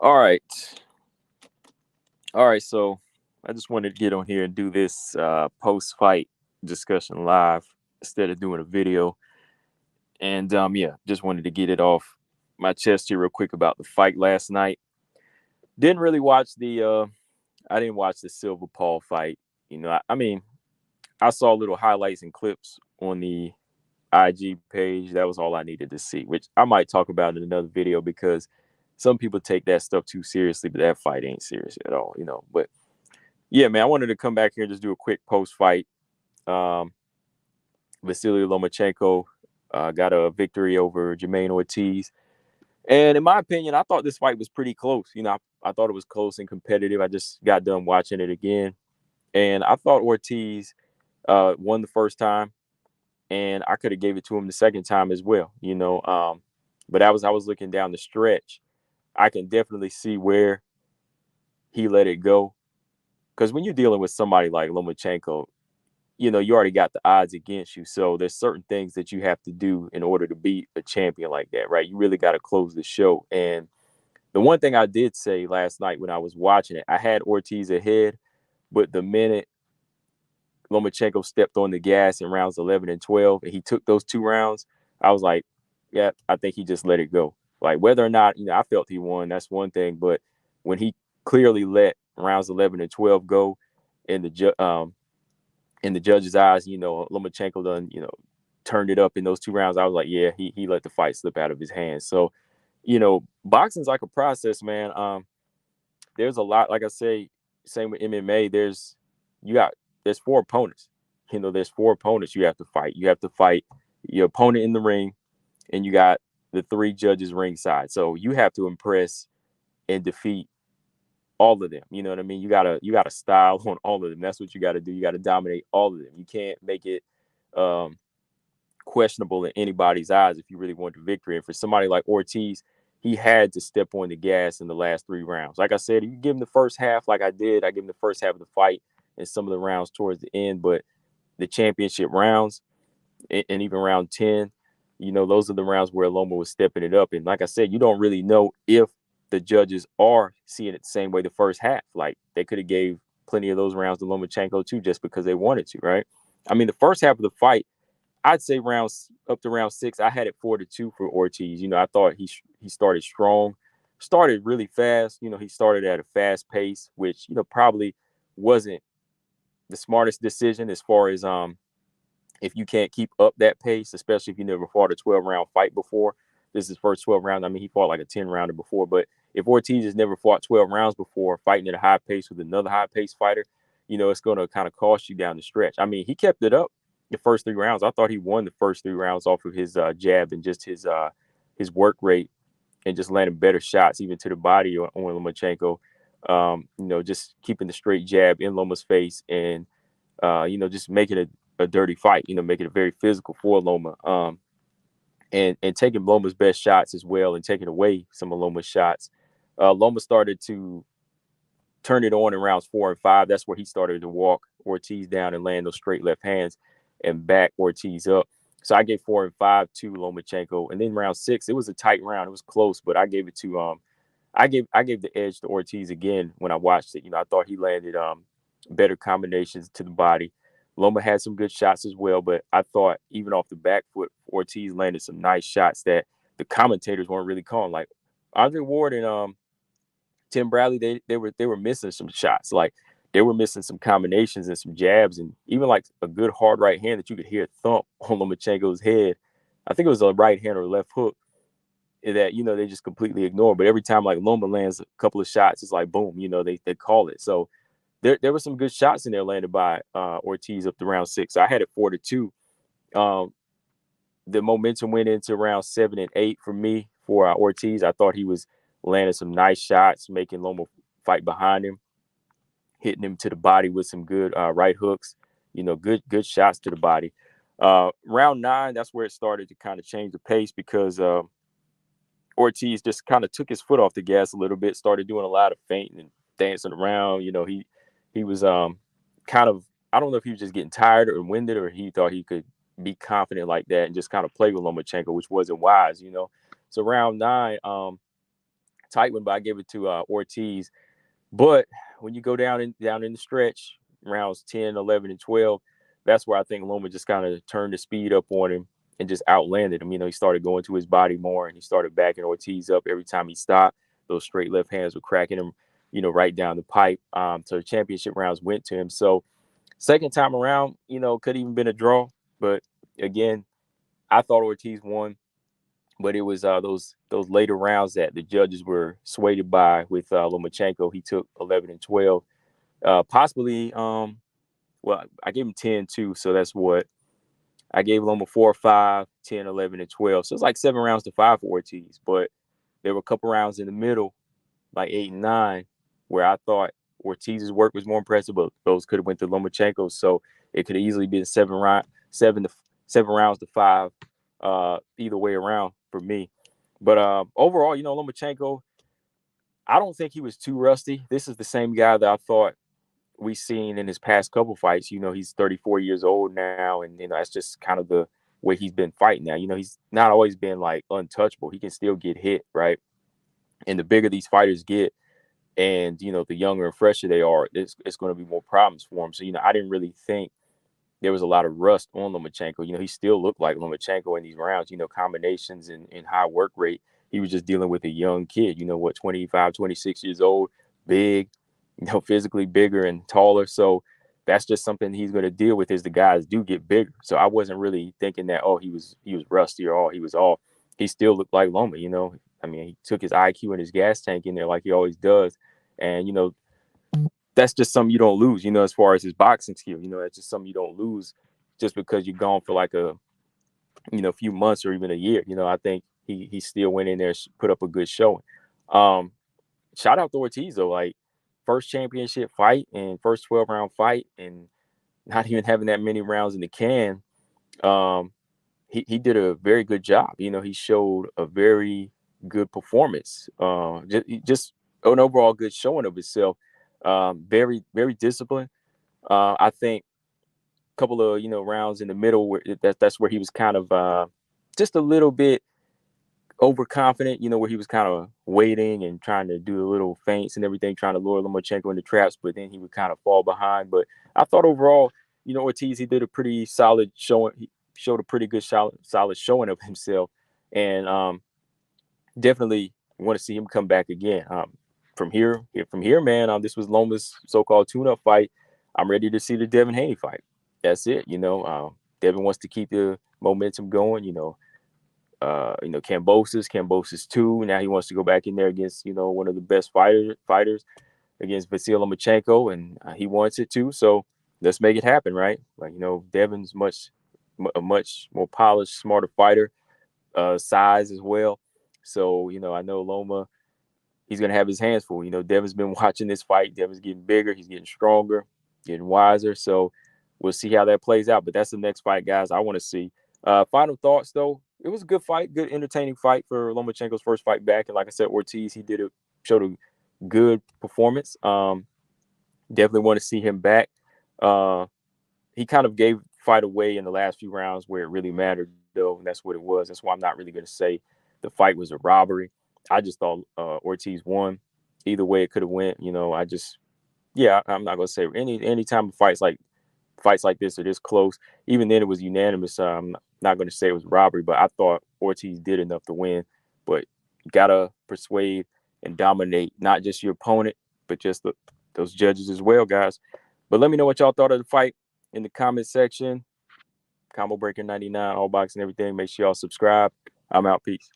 All right. All right. So I just wanted to get on here and do this post fight discussion live instead of doing a video. And yeah, just wanted to get it off my chest here real quick about the fight last night. Didn't really watch I didn't watch the Silva Paul fight. I mean, I saw little highlights and clips on the IG page. That was all I needed to see, which I might talk about in another video because some people take that stuff too seriously, but that fight ain't serious at all. But yeah, man, I wanted to come back here and just do a quick post fight. Um, Vasily Lomachenko got a victory over Jermaine Ortiz. And in my opinion, I thought this fight was pretty close. I thought it was close and competitive. I just got done watching it again. And I thought Ortiz won the first time. And I could have gave it to him the second time as well. But I was looking down the stretch. I can definitely see where he let it go. Because when you're dealing with somebody like Lomachenko, you already got the odds against you. So there's certain things that you have to do in order to beat a champion like that, right? You really got to close the show. And the one thing I did say last night when I was watching it, I had Ortiz ahead, but the minute Lomachenko stepped on the gas in rounds 11 and 12, and he took those 2 rounds, I was like, yeah, I think he just let it go. Like whether or not, I felt he won, that's one thing. But when he clearly let rounds 11 and 12 go in the judge's eyes, Lomachenko done, turned it up in those 2 rounds. I was like, yeah, he let the fight slip out of his hands. So, boxing's like a process, man. There's a lot, like I say, same with MMA. You got there's 4 opponents. There's 4 opponents you have to fight. You have to fight your opponent in the ring, and you got the 3 judges ringside. So you have to impress and defeat all of them. You know what I mean? You gotta style on all of them. That's what you gotta do. You gotta dominate all of them. You can't make it um questionable in anybody's eyes if you really want the victory. And for somebody like Ortiz, he had to step on the gas in the last 3 rounds. Like I said, if you give him the first half, like I did, I give him the first half of the fight and some of the rounds towards the end. But the championship rounds and even round 10, those are the rounds where Loma was stepping it up. And like I said, you don't really know if the judges are seeing it the same way the first half. Like they could have gave plenty of those rounds to Lomachenko too, just because they wanted to, right? I mean, the first half of the fight, I'd say rounds up to round 6, I had it 4-2 for Ortiz. I thought he started strong, started really fast. He started at a fast pace, which probably wasn't the smartest decision as far as if you can't keep up that pace, especially if you never fought a 12-round fight before. This is his first 12 round. I mean, he fought like a 10-rounder before, but if Ortiz has never fought 12 rounds before, fighting at a high pace with another high pace fighter, it's going to kind of cost you down the stretch. I mean, he kept it up the first 3 rounds. I thought he won the first 3 rounds off of his jab and just his work rate and just landing better shots even to the body on Lomachenko. Just keeping the straight jab in Loma's face and just making it a dirty fight. Making it very physical for Loma. And taking Loma's best shots as well and taking away some of Loma's shots. Loma started to turn it on in rounds 4 and 5. That's where he started to walk Ortiz down and land those straight left hands and back Ortiz up. So I gave 4 and 5 to Lomachenko. And then round 6, it was a tight round. It was close, but I gave it to I gave the edge to Ortiz again when I watched it. I thought he landed better combinations to the body. Loma had some good shots as well, but I thought even off the back foot, Ortiz landed some nice shots that the commentators weren't really calling. Like Andre Ward and Tim Bradley, they were missing some shots. Like they were missing some combinations and some jabs, and even like a good hard right hand that you could hear thump on Lomachenko's head. I think it was a right hand or left hook that they just completely ignore. But every time like Loma lands a couple of shots, it's like boom, they call it. So there were some good shots in there landed by Ortiz up to round 6. So I had it 4-2. The momentum went into round 7 and 8 for me for Ortiz. I thought he was landing some nice shots, making Loma fight behind him, hitting him to the body with some good right hooks. Good shots to the body. Round 9, that's where it started to kind of change the pace because Ortiz just kind of took his foot off the gas a little bit, started doing a lot of feinting and dancing around. He was kind of, I don't know if he was just getting tired or winded or he thought he could be confident like that and just kind of play with Lomachenko, which wasn't wise. So round 9, tight one, but I gave it to Ortiz. But when you go down in the stretch, rounds 10, 11, and 12, that's where I think Loma just kind of turned the speed up on him and just outlanded him. He started going to his body more, and he started backing Ortiz up every time he stopped. Those straight left hands were cracking him, right down the pipe. So the championship rounds went to him. So second time around, could even been a draw. But again, I thought Ortiz won, but it was those later rounds that the judges were swayed by with Lomachenko. He took 11 and 12, possibly. Well, I gave him 10 too, so that's what I gave Loma 4, 5, 10, 11, and 12. So it's like 7 rounds to 5 for Ortiz. But there were a couple rounds in the middle, like 8 and 9, where I thought Ortiz's work was more impressive, but those could have went to Lomachenko. So it could have easily been 7 rounds to 5, either way around for me. But overall, Lomachenko, I don't think he was too rusty. This is the same guy that I thought we seen in his past couple fights. He's 34 years old now, and that's just kind of the way he's been fighting now. He's not always been like untouchable. He can still get hit, right? And the bigger these fighters get, and the younger and fresher they are, it's going to be more problems for him. So I didn't really think there was a lot of rust on Lomachenko. He still looked like Lomachenko in these rounds. Combinations and high work rate. He was just dealing with a young kid. 25, 26 years old, big, physically bigger and taller. So that's just something he's going to deal with as the guys do get bigger. So I wasn't really thinking that, he was rusty or he was off. He still looked like Loma. He took his IQ and his gas tank in there like he always does. And, that's just something you don't lose, as far as his boxing skill. That's just something you don't lose just because you're gone for like a few months or even a year. I think he still went in there, put up a good showing. Shout out to Ortiz though, like first championship fight and first 12-round fight, and not even having that many rounds in the can. He did a very good job. He showed a very good performance. Just an overall good showing of himself. Very, very disciplined. I think a couple of rounds in the middle where that's where he was kind of just a little bit overconfident, where he was kind of waiting and trying to do a little feints and everything, trying to lure Lomachenko into traps, but then he would kind of fall behind. But I thought overall, Ortiz, he did a pretty solid showing. He showed a pretty good solid showing of himself, and definitely want to see him come back again. From here, man, this was Loma's so-called tune-up fight. I'm ready to see the Devin Haney fight. That's it. Devin wants to keep the momentum going. Cambosis 2. Now he wants to go back in there against one of the best fighters against Vasil Lomachenko, and he wants it too. So let's make it happen, right? Like Devin's a much more polished, smarter fighter, size as well. So I know Loma, he's going to have his hands full. Devin's been watching this fight. Devin's getting bigger. He's getting stronger, getting wiser. So we'll see how that plays out. But that's the next fight, guys, I want to see. Final thoughts, though. It was a good fight, good entertaining fight for Lomachenko's first fight back. And like I said, Ortiz, he showed a good performance. Definitely want to see him back. He kind of gave fight away in the last few rounds where it really mattered, though. And that's what it was. That's why I'm not really going to say the fight was a robbery. I just thought Ortiz won. Either way it could have went. I'm not gonna say any time fights like this are this close. Even then it was unanimous. I'm not gonna say it was robbery, but I thought Ortiz did enough to win. But you gotta persuade and dominate not just your opponent, but just those judges as well, guys. But let me know what y'all thought of the fight in the comment section. Combo Breaker 99, all boxing, everything. Make sure y'all subscribe. I'm out. Peace.